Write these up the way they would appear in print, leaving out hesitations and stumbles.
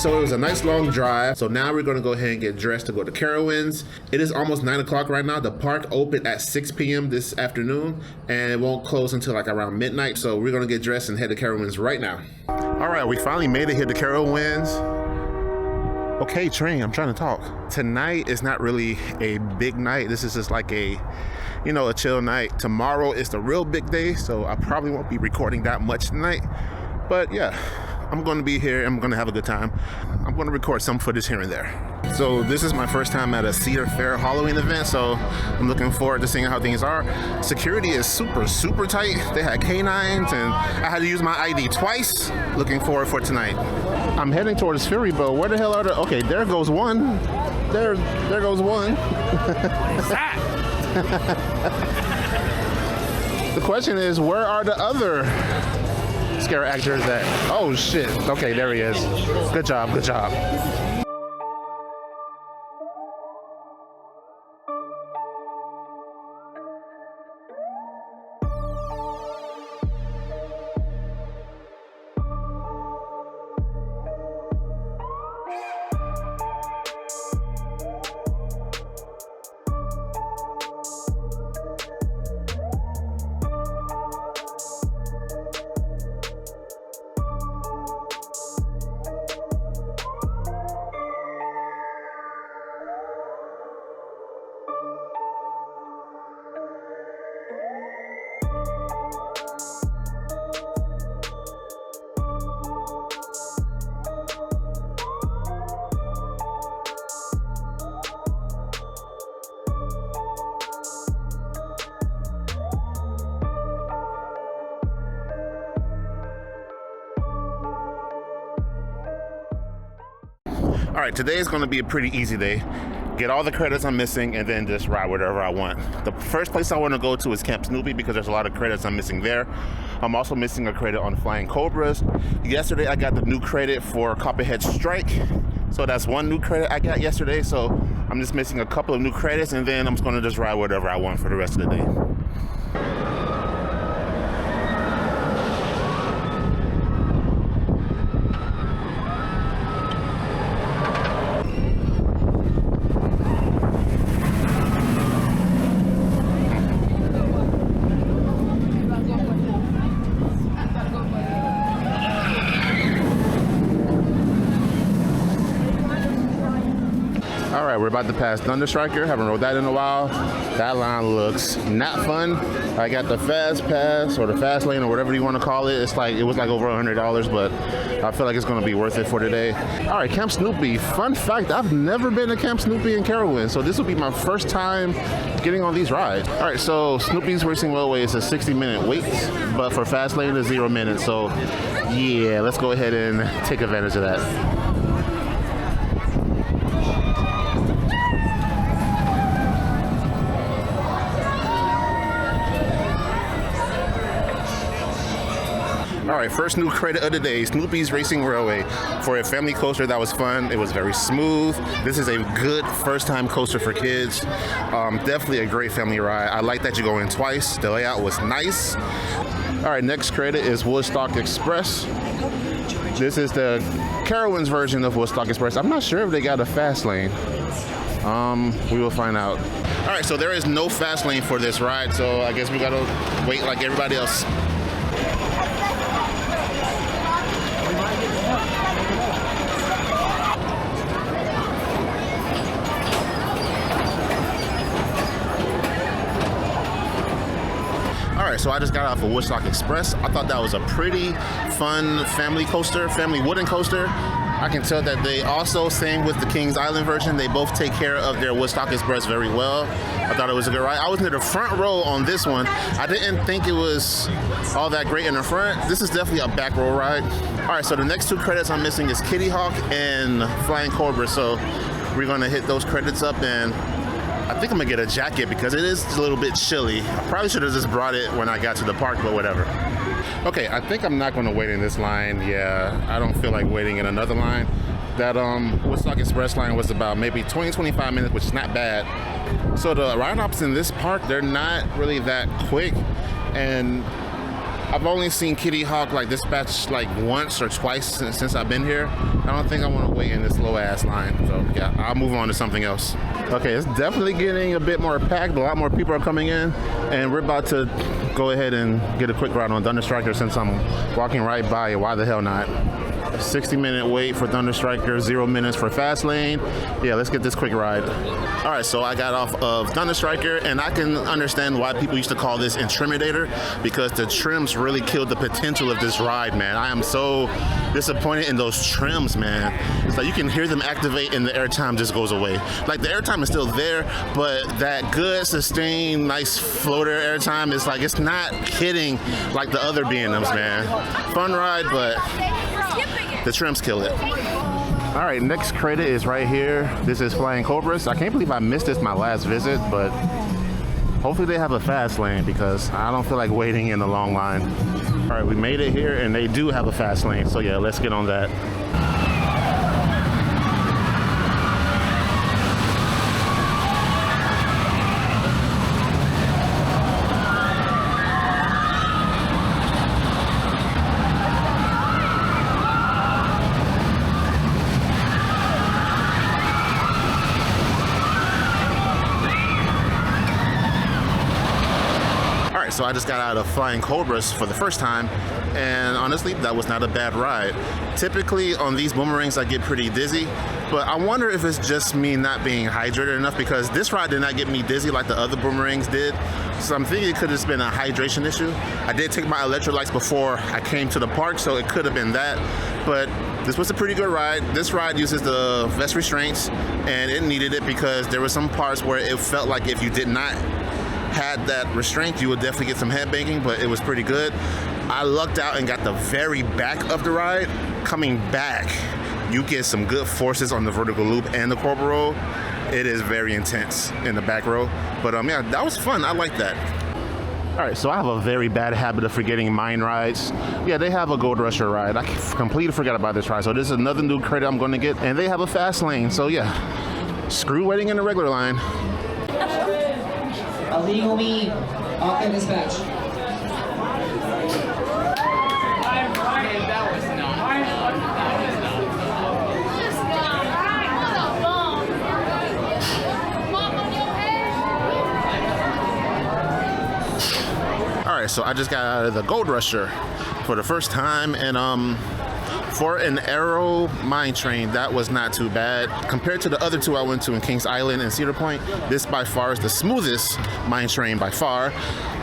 So it was a nice long drive. So now we're gonna go ahead and get dressed to go to Carowinds. It is almost 9 o'clock right now. The park opened at 6 p.m. this afternoon and it won't close until like around midnight. So we're gonna get dressed and head to Carowinds right now. All right, we finally made it here to Carowinds. Okay, Train, I'm trying to talk. Tonight is not really a big night. This is just like a, you know, a chill night. Tomorrow is the real big day, so I probably won't be recording that much tonight. But yeah, I'm gonna be here. I'm gonna have a good time. I'm gonna record some footage here and there. So this is my first time at a Cedar Fair Halloween event, so I'm looking forward to seeing how things are. Security is super, super tight. They had canines and I had to use my ID twice. Looking forward for tonight. I'm heading towards Fury Boat. Where the hell are the, okay, there goes one. There goes one. The question is, where are the other scare actors at? Oh shit, okay, there he is. Good job, good job. All right, today is gonna be a pretty easy day. Get all the credits I'm missing and then just ride wherever I want. The first place I wanna go to is Camp Snoopy because there's a lot of credits I'm missing there. I'm also missing a credit on Flying Cobras. Yesterday I got the new credit for Copperhead Strike. So that's one new credit I got yesterday. So I'm just missing a couple of new credits and then I'm just gonna just ride whatever I want for the rest of the day. All right, we're about to pass Thunder Striker. Haven't rode that in a while. That line looks not fun. I got the fast pass or the fast lane or whatever you want to call it. It's like, it was like over $100, but I feel like it's gonna be worth it for today. All right, Camp Snoopy. Fun fact, I've never been to Camp Snoopy in Carowinds, so this will be my first time getting on these rides. All right, so Snoopy's Racing Railway is a 60-minute wait, but for fast lane it's 0 minutes. So yeah, let's go ahead and take advantage of that. All right, first new credit of the day, Snoopy's Racing Railway. For a family coaster, that was fun. It was very smooth. This is a good first-time coaster for kids. Definitely a great family ride. I like that you go in twice. The layout was nice. All right, next credit is Woodstock Express. This is the Carowinds version of Woodstock Express. I'm not sure if they got a fast lane. We will find out. All right, so there is no fast lane for this ride, so I guess we gotta wait like everybody else. All right, so I just got off of Woodstock Express. I thought that was a pretty fun family coaster, family wooden coaster. I can tell that they also, same with the Kings Island version, they both take care of their Woodstock Express very well. I thought it was a good ride. I was near the front row on this one. I didn't think it was all that great in the front. This is definitely a back row ride. All right, so the next two credits I'm missing is Kitty Hawk and Flying Cobra. So we're gonna hit those credits up, and I think I'm gonna get a jacket because it is a little bit chilly. I probably should have just brought it when I got to the park, but whatever. Okay, I think I'm not gonna wait in this line. Yeah, I don't feel like waiting in another line. That Woodstock Express line was about maybe 20-25 minutes, which is not bad. So the ride hops in this park, they're not really that quick. And I've only seen Kitty Hawk like dispatched like once or twice since I've been here. I don't think I want to wait in this low ass line. So yeah, I'll move on to something else. Okay, it's definitely getting a bit more packed. A lot more people are coming in, and we're about to go ahead and get a quick ride on Thunder Striker since I'm walking right by it. Why the hell not? 60-minute wait for Thunder Striker, 0 minutes for Fast Lane. Yeah, let's get this quick ride. All right, so I got off of Thunder Striker, and I can understand why people used to call this Intimidator, because the trims really killed the potential of this ride, man. I am so disappointed in those trims, man. It's like you can hear them activate and the airtime just goes away. Like the airtime is still there, but that good, sustained, nice floater airtime is like, it's not hitting like the other B&Ms, man. Fun ride, but the trims kill it. All right, next credit is right here. This is Flying Cobras. I can't believe I missed this my last visit, but hopefully they have a fast lane because I don't feel like waiting in a long line. All right, we made it here and they do have a fast lane. So yeah, let's get on that. So I just got out of Flying Cobras for the first time, and honestly, that was not a bad ride. Typically on these boomerangs, I get pretty dizzy, but I wonder if it's just me not being hydrated enough, because this ride did not get me dizzy like the other boomerangs did. So I'm thinking it could have just been a hydration issue. I did take my electrolytes before I came to the park, so it could have been that, but this was a pretty good ride. This ride uses the vest restraints, and it needed it because there were some parts where it felt like if you did not had that restraint, you would definitely get some head banging, but it was pretty good. I lucked out and got the very back of the ride. Coming back, you get some good forces on the vertical loop and the corporal roll. It is very intense in the back row, but yeah, that was fun. I like that. All right, so I have a very bad habit of forgetting mine rides. Yeah, they have a Gold Rusher ride. I completely forgot about this ride, so this is another new credit I'm going to get, and they have a fast lane. So yeah, screw waiting in the regular line. Illegal mean. Okay, dispatch. All right, so I just got out of the Gold Rusher for the first time, and for an Aero mine train, that was not too bad. Compared to the other two I went to in Kings Island and Cedar Point, this by far is the smoothest mine train by far,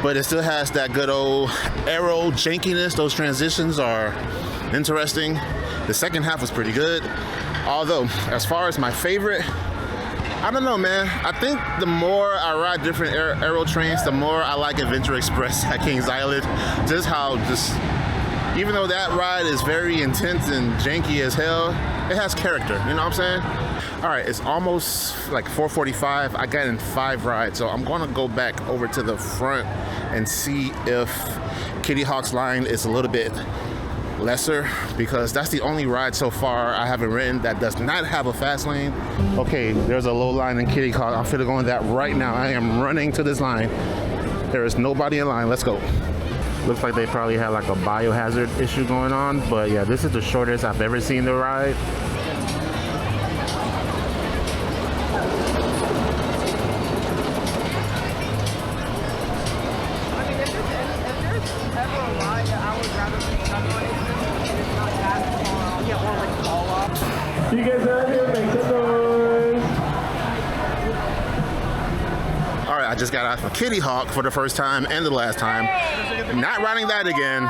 but it still has that good old Aero jankiness. Those transitions are interesting. The second half was pretty good. Although, as far as my favorite, I don't know, man. I think the more I ride different Aero trains, the more I like Adventure Express at Kings Island. Just how even though that ride is very intense and janky as hell, it has character, you know what I'm saying? All right, it's almost like 4:45. I got in 5 rides, so I'm gonna go back over to the front and see if Kitty Hawk's line is a little bit lesser, because that's the only ride so far I haven't ridden that does not have a fast lane. Okay, there's a low line in Kitty Hawk. I'm finna go on that right now. I am running to this line. There is nobody in line. Let's go. Looks like they probably had like a biohazard issue going on, but yeah, this is the shortest I've ever seen the ride. I mean, if there's ever a ride that I would rather be stuck on, it's not that far. Yeah, or like fall off. You guys are here, make some noise. All right, I just got out of Kitty Hawk for the first time and the last time. Not riding that again.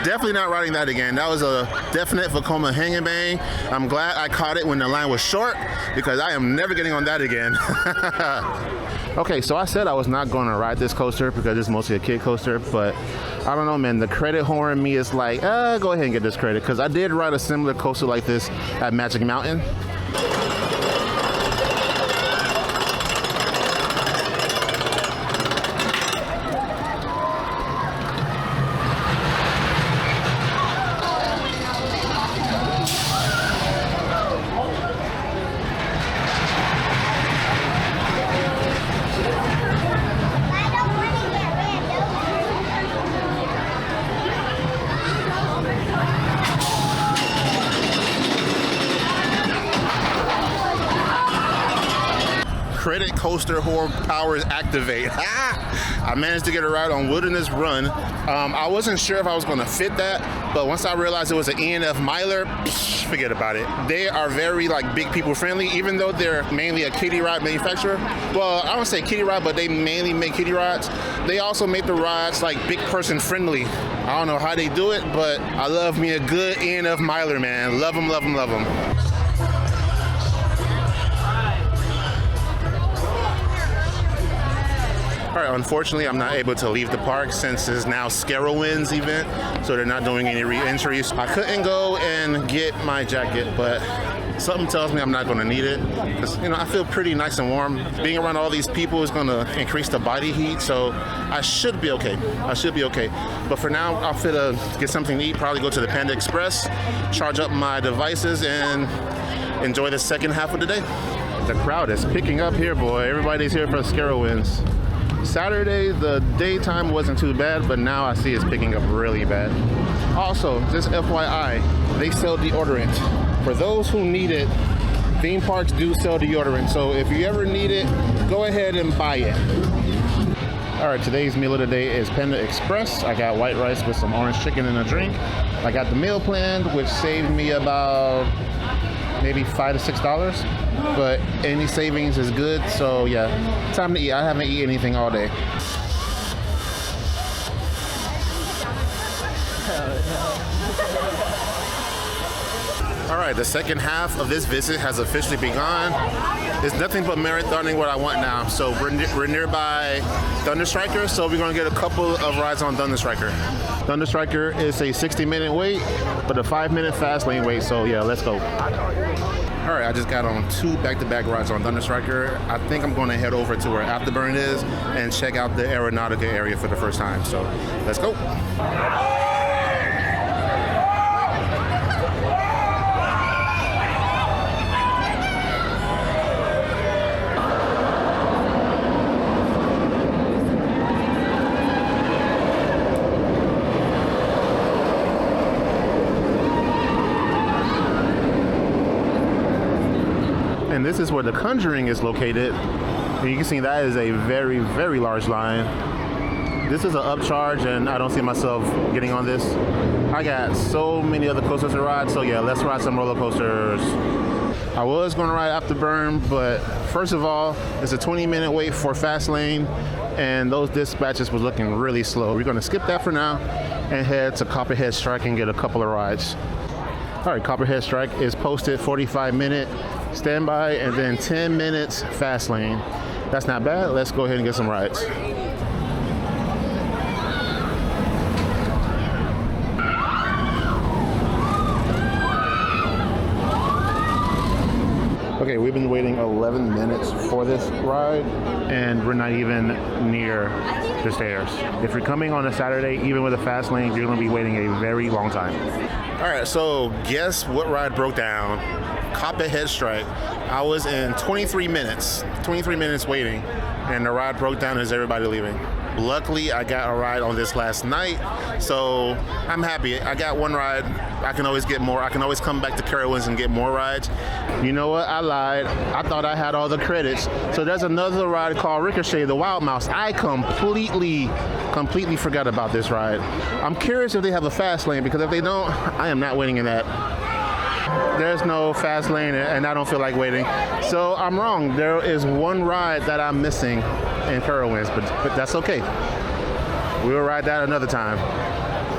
Definitely not riding that again. That was a definite Vekoma hang and bang. I'm glad I caught it when the line was short, because I am never getting on that again. Okay, so I said I was not going to ride this coaster because it's mostly a kid coaster, but I don't know, man. The credit horn in me is like, go ahead and get this credit, because I did ride a similar coaster like this at Magic Mountain. coaster horror powers activate. I managed to get a ride on Wilderness Run. I wasn't sure if I was going to fit that, but once I realized it was an E&F Miler, forget about it. They are very like big people friendly, even though they're mainly a kiddie ride manufacturer. Well, I don't say kiddie ride, but they mainly make kiddie rides. They also make the rides like big person friendly. I don't know how they do it, but I love me a good E&F Miler, man. Love them, love them, love them. All right, unfortunately, I'm not able to leave the park since it's now Scarowinds event, so they're not doing any re-entries. I couldn't go and get my jacket, but something tells me I'm not going to need it because, you know, I feel pretty nice and warm. Being around all these people is going to increase the body heat, so I should be okay. I should be okay. But for now, I'll fit get something to eat, probably go to the Panda Express, charge up my devices, and enjoy the second half of the day. The crowd is picking up here, boy. Everybody's here for Scarowinds. Saturday, the daytime wasn't too bad, but now I see it's picking up really bad. Also, just FYI, they sell deodorant. For those who need it, theme parks do sell deodorant. So if you ever need it, go ahead and buy it. All right, today's meal of the day is Panda Express. I got white rice with some orange chicken and a drink. I got the meal planned, which saved me about maybe $5 to $6. But any savings is good, so yeah, time to eat. I haven't eaten anything all day. All right, the second half of this visit has officially begun. It's nothing but marathoning what I want now. So we're nearby Thunder Striker, so we're gonna get a couple of rides on Thunder Striker. Thunder Striker is a 60-minute wait, but a 5-minute fast lane wait, so yeah, let's go. All right, I just got on 2 back-to-back rides on Thunder Striker. I think I'm gonna head over to where Afterburn is and check out the Aeronautica area for the first time, so let's go. And this is where the Conjuring is located. And you can see that is a very, very large line. This is an upcharge, and I don't see myself getting on this. I got so many other coasters to ride, so yeah, let's ride some roller coasters. I was going to ride Afterburn, but first of all, it's a 20-minute wait for fast lane, and those dispatches was looking really slow. We're going to skip that for now and head to Copperhead Strike and get a couple of rides. All right, Copperhead Strike is posted 45-minute standby and then 10 minutes fast lane. That's not bad. Let's go ahead and get some rides. Okay, we've been waiting 11 minutes for this ride, and we're not even near the stairs. If you're coming on a Saturday, even with a fast lane, you're gonna be waiting a very long time. All right, so guess what ride broke down? Copperhead Strike. I was in 23 minutes waiting, and the ride broke down as everybody leaving. Luckily, I got a ride on this last night, so I'm happy. I got one ride. I can always get more. I can always come back to Carowinds and get more rides. You know what? I lied. I thought I had all the credits. So there's another ride called Ricochet, the Wild Mouse. I completely forgot about this ride. I'm curious if they have a fast lane, because if they don't, I am not waiting in that. There's no fast lane, and I don't feel like waiting. So I'm wrong. There is one ride that I'm missing in Carowinds, but that's okay. We'll ride that another time.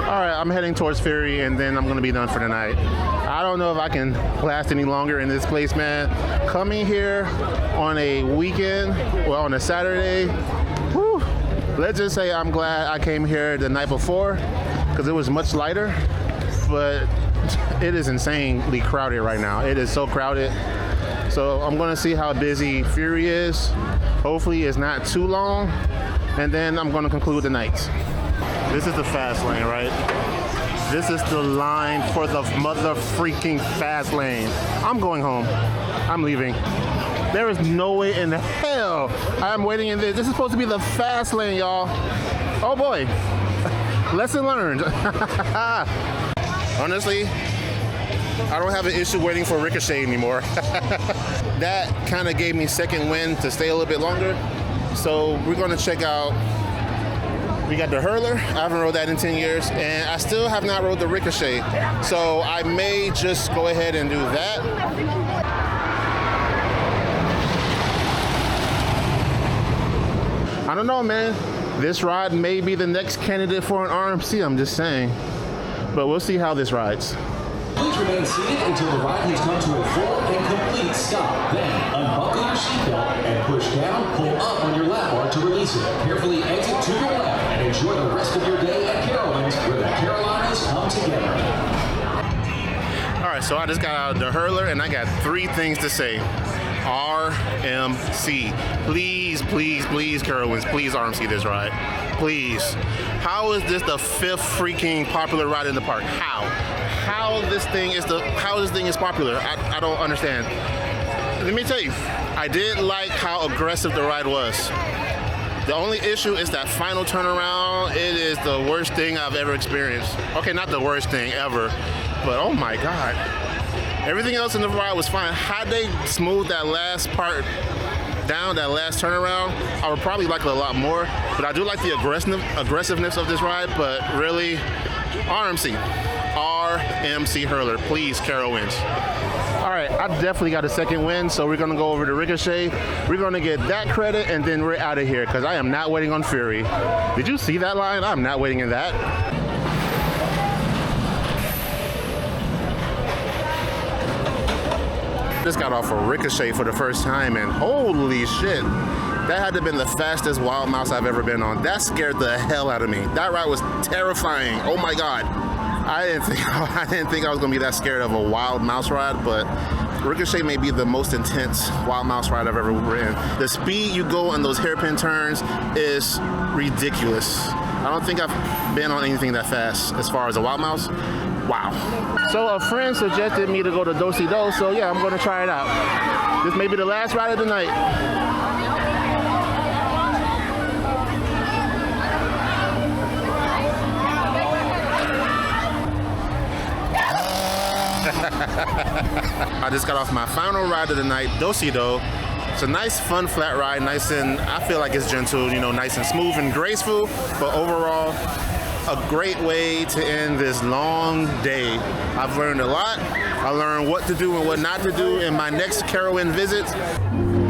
All right, I'm heading towards Ferry, and then I'm gonna be done for the night. I don't know if I can last any longer in this place, man. Coming here on a weekend, well, on a Saturday, whew, let's just say I'm glad I came here the night before, because it was much lighter, but it is insanely crowded right now. It is so crowded. So I'm gonna see how busy Fury is. Hopefully it's not too long, and then I'm gonna conclude the night. This is the fast lane, right? This is the line for the mother freaking fast lane. I'm going home. I'm leaving. There is no way in hell I'm waiting in this. This is supposed to be the fast lane, y'all. Oh boy. Lesson learned. Honestly, I don't have an issue waiting for Ricochet anymore. that kind of gave me second wind to stay a little bit longer. So we're gonna check out, we got the Hurler. I haven't rode that in 10 years, and I still have not rode the Ricochet. So I may just go ahead and do that. I don't know, man. This ride may be the next candidate for an RMC, I'm just saying. But we'll see how this rides. Please remain seated until the ride has come to a full and complete stop. Then, unbuckle your seatbelt and push down, pull up on your lap bar to release it. Carefully exit to your left and enjoy the rest of your day at Carowinds, where the Carolinas come together. All right, so I just got out of the Hurler, and I got 3 things to say. RMC. Please, please, please, Carowinds, please RMC this ride. Please. How is this the 5th freaking popular ride in the park? How this thing is popular? I don't understand. Let me tell you, I did like how aggressive the ride was. The only issue is that final turnaround. It is the worst thing I've ever experienced. Okay, not the worst thing ever, but oh my God. Everything else in the ride was fine. Had they smoothed that last part down, that last turnaround, I would probably like it a lot more. But I do like the aggressiveness of this ride, but really, RMC Hurler, please, Carowinds. All right, I definitely got a second win, so we're gonna go over to Ricochet. We're gonna get that credit, and then we're out of here, because I am not waiting on Fury. Did you see that line? I'm not waiting in that. Just got off a Ricochet for the first time, and holy shit, that had to have been the fastest wild mouse I've ever been on. That scared the hell out of me. That ride was terrifying. Oh my God. I didn't think I was gonna be that scared of a wild mouse ride, but Ricochet may be the most intense wild mouse ride I've ever ridden. The speed you go on those hairpin turns is ridiculous. I don't think I've been on anything that fast as far as a wild mouse. Wow. So a friend suggested me to go to Do-Si-Do, so yeah, I'm gonna try it out. This may be the last ride of the night. I just got off my final ride of the night, Do-Si-Do. It's a nice, fun, flat ride, nice and, I feel like it's gentle, you know, nice and smooth and graceful, but overall, a great way to end this long day. I've learned a lot. I learned what to do and what not to do in my next Carowinds visit.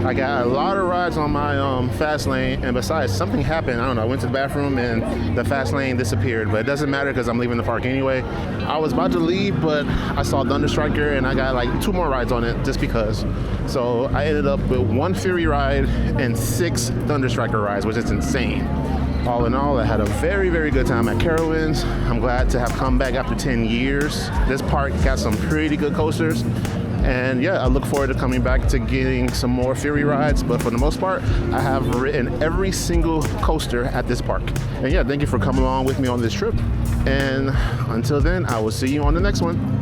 I got a lot of rides on my fast lane, and besides, something happened. I don't know, I went to the bathroom and the fast lane disappeared, but it doesn't matter because I'm leaving the park anyway. I was about to leave, but I saw Thunder Striker and I got like 2 more rides on it just because. So I ended up with 1 Fury ride and 6 Thunder Striker rides, which is insane. All in all, I had a very, very good time at Carowinds. I'm glad to have come back after 10 years. This park got some pretty good coasters. And yeah, I look forward to coming back to getting some more Fury rides. But for the most part, I have ridden every single coaster at this park. And yeah, thank you for coming along with me on this trip. And until then, I will see you on the next one.